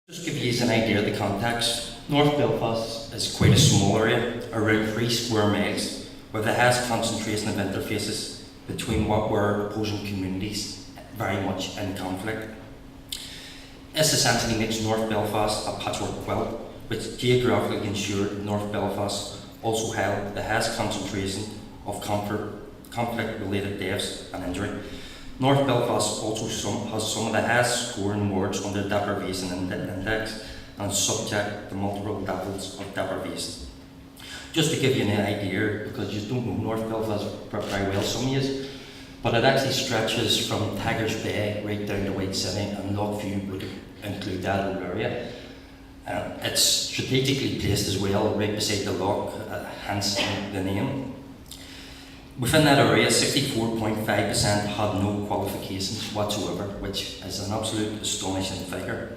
Just give you an idea of the context. North Belfast is quite a small area, around 3 square miles, with a highest concentration of interfaces between what were opposing communities very much in conflict. This essentially makes North Belfast a patchwork quilt, which geographically ensured North Belfast also held the highest concentration of conflict-related deaths and injury. North Belfast also has some of the highest scoring wards on the deprivation index and is subject to multiple levels of deprivation. Just to give you an idea, because you don't know North Belfast very well, some years, but it actually stretches from Tigers Bay right down to White City, and Loughview would include that whole area. It's strategically placed as well, right beside the loch, hence the name. Within that area, 64.5% had no qualifications whatsoever, which is an absolute astonishing figure.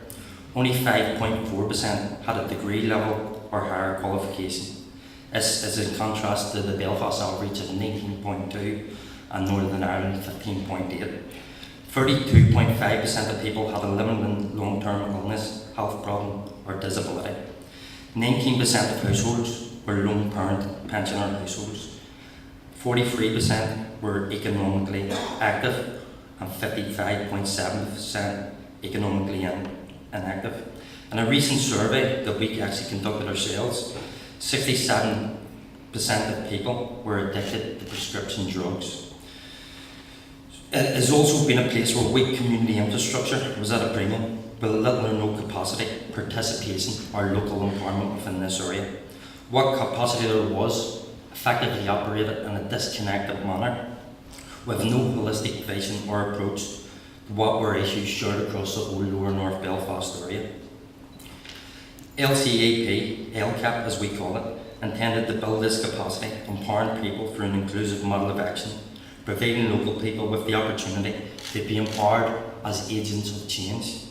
Only 5.4% had a degree level or higher qualification. This is in contrast to the Belfast average of 19.2 and Northern Ireland 15.8. 32.5% of people had a limited long-term illness, health problem or disability. 19% of households were lone parent pensioner households. 43% were economically active and 55.7% economically inactive. In a recent survey that we actually conducted ourselves, 67% of people were addicted to prescription drugs. It has also been a place where weak community infrastructure was at a premium, with little or no capacity, participation or local empowerment within this area. What capacity there was effectively operated in a disconnected manner, with no holistic vision or approach to what were issues shared across the whole lower North Belfast area. LCAP, LCAP as we call it, intended to build this capacity, empowering people through an inclusive model of action, providing local people with the opportunity to be empowered as agents of change.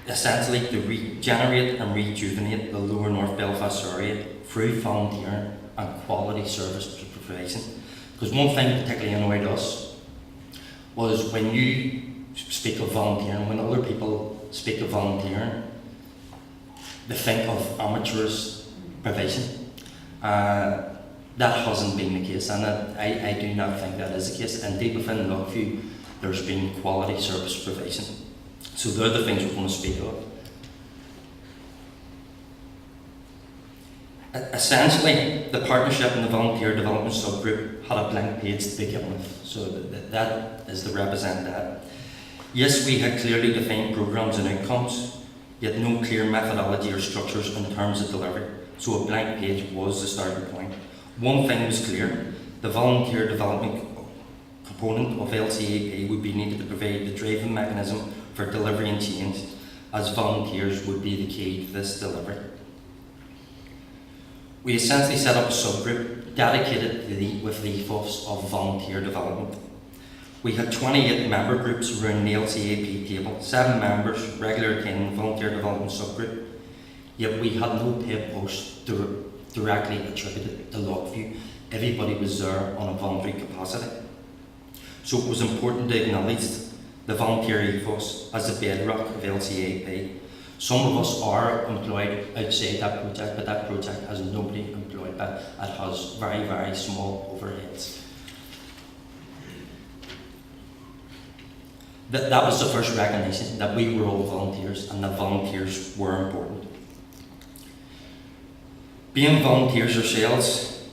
Essentially to regenerate and rejuvenate the lower North Belfast area through volunteering and quality service provision. Because one thing that particularly annoyed us was when you speak of volunteering, when other people speak of volunteering, they think of amateurist provision. That hasn't been the case, and I do not think that is the case. Indeed, within Loughview, there's been quality service provision. So they're the things we're going to speak of. Essentially, the partnership and the volunteer development subgroup had a blank page to begin with, so that is to represent that. Yes, we had clearly defined programmes and outcomes, yet no clear methodology or structures in terms of delivery, so a blank page was the starting point. One thing was clear: the volunteer development component of LCAP would be needed to provide the driving mechanism for delivery and change, as volunteers would be the key to this delivery. We essentially set up a subgroup dedicated to with the ethos of volunteer development. We had 28 member groups around the LCAP table, 7 members regular attending the volunteer development subgroup, yet we had no paid posts directly attributed to Loughview. Everybody was there on a voluntary capacity. So it was important to acknowledge the volunteer ethos as the bedrock of LCAP. Some of us are employed outside that project, but that project has nobody employed, but it has very, very small overheads. That was the first recognition that we were all volunteers and that volunteers were important. Being volunteers ourselves,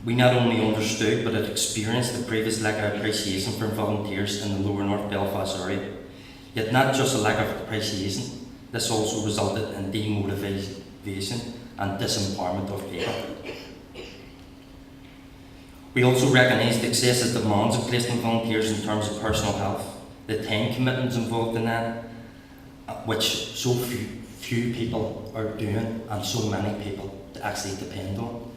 we not only understood but had experienced the previous lack of appreciation from volunteers in the lower North Belfast area. Yet not just a lack of appreciation, this also resulted in demotivation and disempowerment of people. We also recognised the excessive demands placed on volunteers in terms of personal health, the time commitments involved in that, which so few people are doing and so many people actually depend on.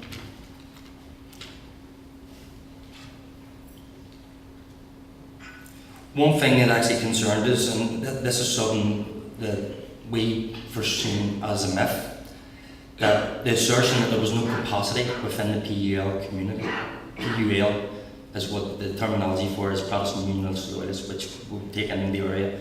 One thing that actually concerned us, and this is something that we foreseen as a myth, that the assertion that there was no capacity within the PUL community. PUL is what the terminology for is Protestant Unionist Loyalists, which we'll take in the area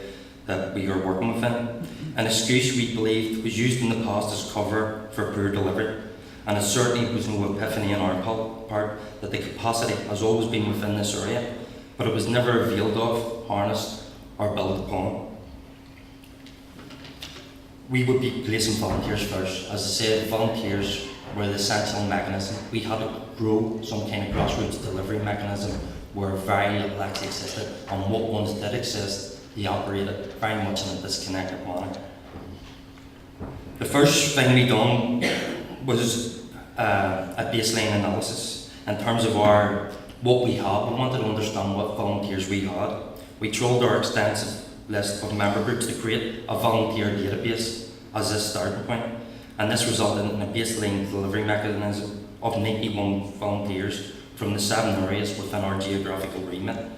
that we are working within. An excuse we believed was used in the past as cover for poor delivery, and it certainly was no epiphany on our part that the capacity has always been within this area, but it was never availed of, harnessed, or built upon. We would be placing volunteers first. As I said, volunteers were the essential mechanism. We had to grow some kind of grassroots delivery mechanism where very little actually existed, and what ones did exist, they operated very much in a disconnected manner. The first thing we done was a baseline analysis in terms of what we had. We wanted to understand what volunteers we had. We trawled our extensive list of member groups to create a volunteer database as a starting point, and this resulted in a baseline delivery mechanism of 91 volunteers from the 7 areas within our geographical remit.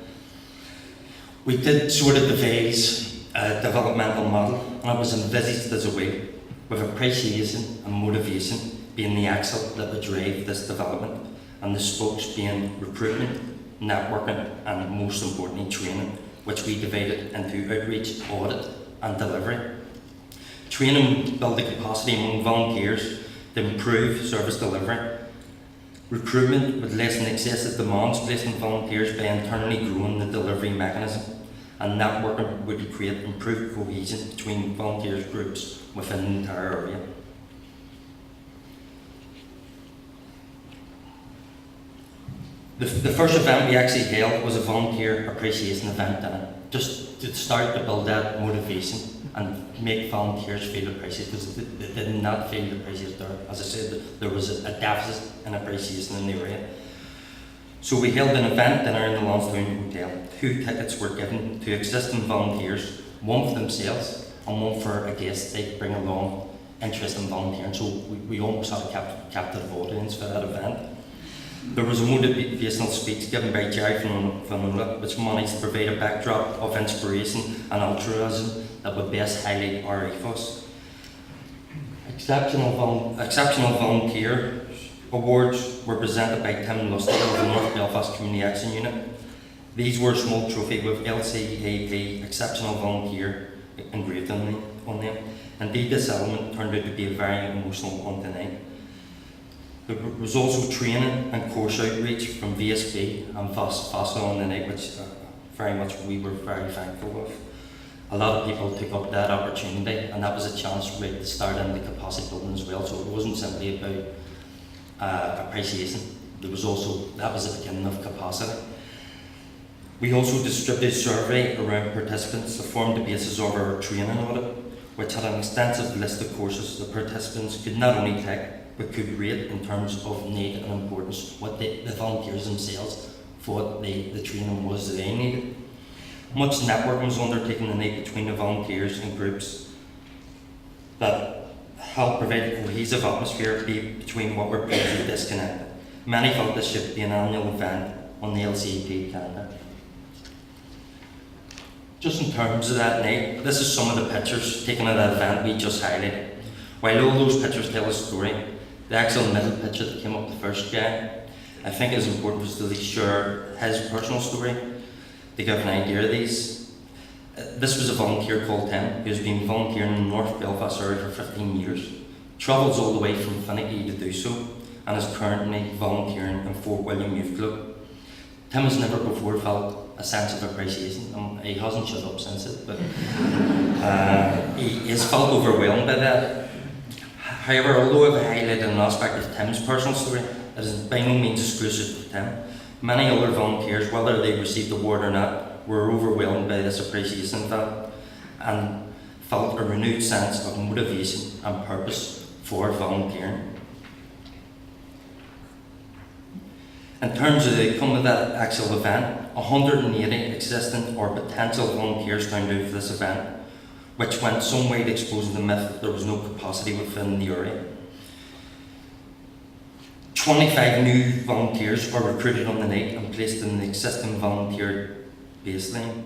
We did sort of devise a developmental model, and it was envisaged as a way, with appreciation and motivation being the axle that would drive this development, and the spokes being recruitment, networking, and most importantly training, which we divided into outreach, audit, and delivery. Training built the capacity among volunteers to improve service delivery. Recruitment would lessen excessive demands placed on volunteers by internally growing the delivery mechanism, and networking would create improved cohesion between volunteers groups within the entire area. The first event we actually held was a volunteer appreciation event dinner, just to start to build that motivation and make volunteers feel appreciated, because they did not feel appreciated there. As I said, there was a deficit in appreciation in the area. So we held an event dinner in the Loughview Hotel. 2 tickets were given to existing volunteers, one for themselves and one for a guest they bring along interest in volunteering. So we almost had a captive audience for that event. There was a motivational speech given by Jerry Finola, which managed to provide a backdrop of inspiration and altruism that would best highlight our ethos. Exceptional volunteer awards were presented by Tim Lustig of the North Belfast Community Action Unit. These were a small trophy with LCAP Exceptional Volunteer engraved on them. Indeed, this element turned out to be a very emotional one tonight. There was also training and course outreach from VSB and FASA on the night, which very much we were very thankful of. A lot of people took up that opportunity, and that was a chance right to start in the capacity building as well. So it wasn't simply about appreciation. That was the beginning of capacity. We also distributed a survey around participants that formed the basis of our training audit, which had an extensive list of courses the participants could not only take, but could rate in terms of need and importance, what the volunteers themselves thought the training was that they needed. Much networking was undertaken the night between the volunteers and groups that helped provide a cohesive atmosphere between what were previously disconnected. Many felt this should be an annual event on the LCP calendar. Just in terms of that night, this is some of the pictures taken at that event we just highlighted. While all those pictures tell a story, the actual middle picture that came up the first guy, I think is important was to share his personal story to give an idea of these. This was a volunteer called Tim, who's been volunteering in the North Belfast area for 15 years. Travels all the way from Finicky to do so, and is currently volunteering in Fort William Youth Club. Tim has never before felt a sense of appreciation. He hasn't shut up since it, but he has felt overwhelmed by that. However, although I've highlighted an aspect of Tim's personal story, it is by no means exclusive to Tim. Many other volunteers, whether they received the award or not, were overwhelmed by this appreciation and felt a renewed sense of motivation and purpose for volunteering. In terms of the outcome of that actual event, 180 existing or potential volunteers turned out for this event, which went some way to exposing the myth that there was no capacity within the area. 25 new volunteers were recruited on the night and placed in the existing volunteer baseline.